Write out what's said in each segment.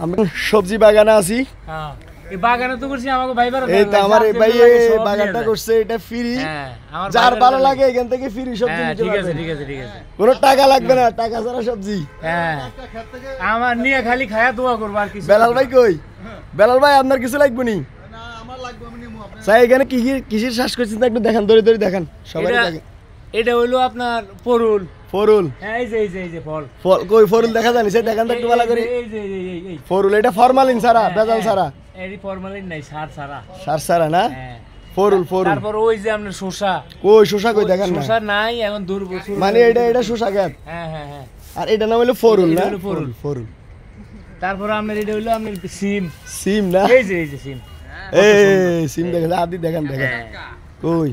আমি সবজি বাগানে আছি। হ্যাঁ এই বাগানে তো করছি আমাকে ভাইবার এই তো আমার ভাই এই বাগানটা করছে এটা ফ্রি। হ্যাঁ আমার যার ভালো লাগে এখান থেকে ফ্রি সবজি নিতে ঠিক আছে পারবেন। ঠিক আছে ঠিক আছে কোনো টাকা লাগবে না, টাকা ছাড়া সবজি। হ্যাঁ আমার নিয়ে খালি খায়া দোয়া করব আর কিছু। বেলাল ভাই কই? বেলাল ভাই আপনার কিছু লাগবে নি? না আমার লাগবে, আমি নিমু আপনার। স্যার এখানে কি কি কিসের শ্বাস করছেন একটু দেখান, ধরে ধরে দেখান সবাই দেখেন। এটা হলো আপনার পরুল। ফরুল? এই যে ফল। ফল কই ফরুল দেখা জানি সে দেখান তো একটু ভালো করে। এই ফরুল এটা ফরমালিন ছাড়া, ভেজাল ছাড়া। এই ফরমালিন নাই, সার ছাড়া। সার ছাড়া না? হ্যাঁ ফরুল ফরুল। তারপর ওই যে আপনার শসা। কই শসা কই দেখান না? শসা নাই এখন দূর বছর। মানে এটা শসা গাছ। হ্যাঁ হ্যাঁ হ্যাঁ। আর এটা নাম হলো ফরুল না? ফরুল ফরুল। তারপর আপনার এটা হলো আপনার সিম। সিম না? এই যে সিম। এই সিম দেখেন, আদি দেখেন দেখেন। কই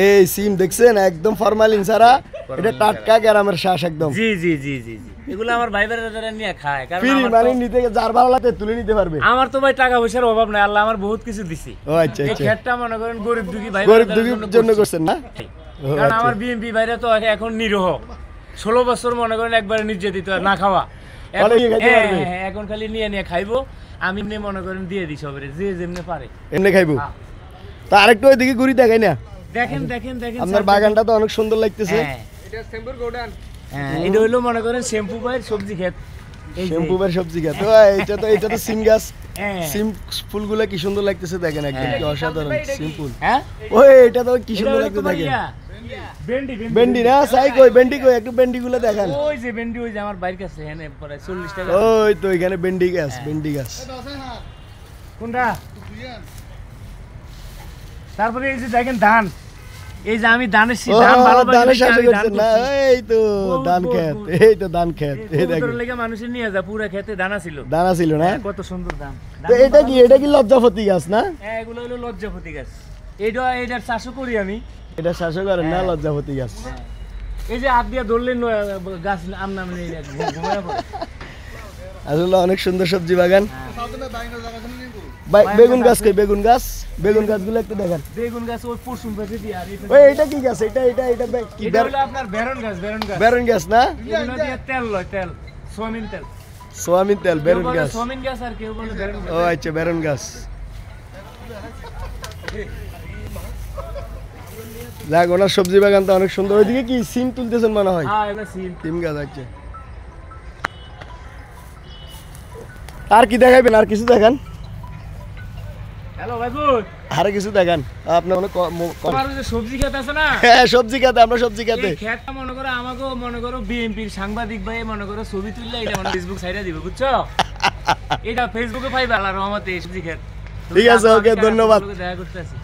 এই সিম দেখছেন একদম ফরমালিন ছাড়া, এটা টাটকা গ্রামের শ্বাস একদম। জি জি জি জি জি এগুলো আমার ভাই বেরাদারা নিয়ে খায়, কারণ ফ্রি মানে নিতে যার ভালো লাগে তুলে নিতে পারবে। আমার তো ভাই টাকা পয়সার অভাব নাই, আল্লাহ আমার বহুত কিছু দিছে। ও আচ্ছা এই আচ্ছা, ক্ষেতটা মনে করেন গরিব দুঃখী ভাই গরিব দুঃখীর জন্য করছেন না? কারণ আমার বিএমপি ভাইরা তো এখন নিরহ, 16 বছর মনে করেন একবারে নির্যাতিত না খাওয়া। এখন খালি নিয়ে খাইবো, আমি এমনি মনে করেন দিয়ে দিই সবারে যে যেমনি পারে এমনি খাইবো। তা আরেকটু ওইদিকে ঘুরি দেখাই না? দেখেন দেখেন দেখেন আপনার বাগানটা তো অনেক সুন্দর লাগতেছে। এটা শ্যাম্পুর গোডাউন। হ্যাঁ এটা হলো মনে করেন শ্যাম্পু ভাইয়ের সবজি ক্ষেত। এই শ্যাম্পু ভাইয়ের সবজি ক্ষেত। এটা তো সিম গাছ। সিম ফুলগুলো কি সুন্দর লাগতেছে দেখেন, একদম কি অসাধারণ সিম ফুল। হ্যাঁ ওই এটা তো কি সুন্দর লাগতেছে দেখেন। ভেন্ডি না? সাই কই ভেন্ডি কই? একটু ভেন্ডিগুলো দেখান। ওই যে ভেন্ডি, ওই যে আমার বাইরের কাছে এখানে প্রায় 40 টাকা। ওই তো এখানে ভেন্ডি গাছ, ভেন্ডি গাছ। কোনটা? তারপরে এই যে দেখেন ধান, এই যে আমি ধানের ধান ভালোবাসি। ধানের চাষ করছেন না? এই তো ধান ক্ষেত, এই তো ধান ক্ষেত। এই দেখেন লেগে মানুষের নিয়ে যা পুরো ক্ষেতে দানা ছিল। দানা ছিল না? কত সুন্দর ধান। তো এটা কি লজ্জাপতি গাছ না? হ্যাঁ এগুলো হলো লজ্জাপতি গাছ। এটার চাষও করি আমি। এটা চাষও করেন না? লজ্জাপতি গাছ। এই যে হাত দিয়ে ধরলেন গাছ আমনা ঘুমায় পড়ে। আসলে অনেক সুন্দর সবজি বাগান। বেগুন গাছ কই? বেগুন গাছ, বেগুন গাছগুলো একটু দেখান। বেগুন গাছ ওই পরশুম গাছে দিয়ে। আর ওই এটা কি গাছ? এটা কি? এটা হলো আপনার বেরন গাছ। বেরন গাছ না? এগুলো দিয়ে তেল লয়, তেল সোয়াবিন তেল। সোয়াবিন তেল, বেরন গাছ। সোয়াবিন গাছ আর কেউ বলে বেরন গাছ। ও আচ্ছা বেরন গাছ। যাক ওনার সবজি বাগান তো অনেক সুন্দর। ওইদিকে কি সিম তুলতেছেন মনে হয়? হ্যাঁ এটা সিম গাছ আছে। আর কি দেখাইবেন? আর কিছু দেখান। হ্যালো বাবু, আরে কিছু দেখান। আপনার তোমার যে সবজি ক্ষেত আছে না? হ্যাঁ সবজি খেতে, আমরা সবজি খেতে। এই ক্ষেতটা মনে করো আমাকেও মনে করো বিএমপির সাংবাদিক ভাই মনে করো ছবি তুললে এটা মানে ফেসবুক সাইডে দিবে, বুঝছো? এটা ফেসবুকে পাইবে আল্লাহর রহমতে এই সবজি ক্ষেত। ঠিক আছে, ওকে ধন্যবাদ। দেখা করতে আছি।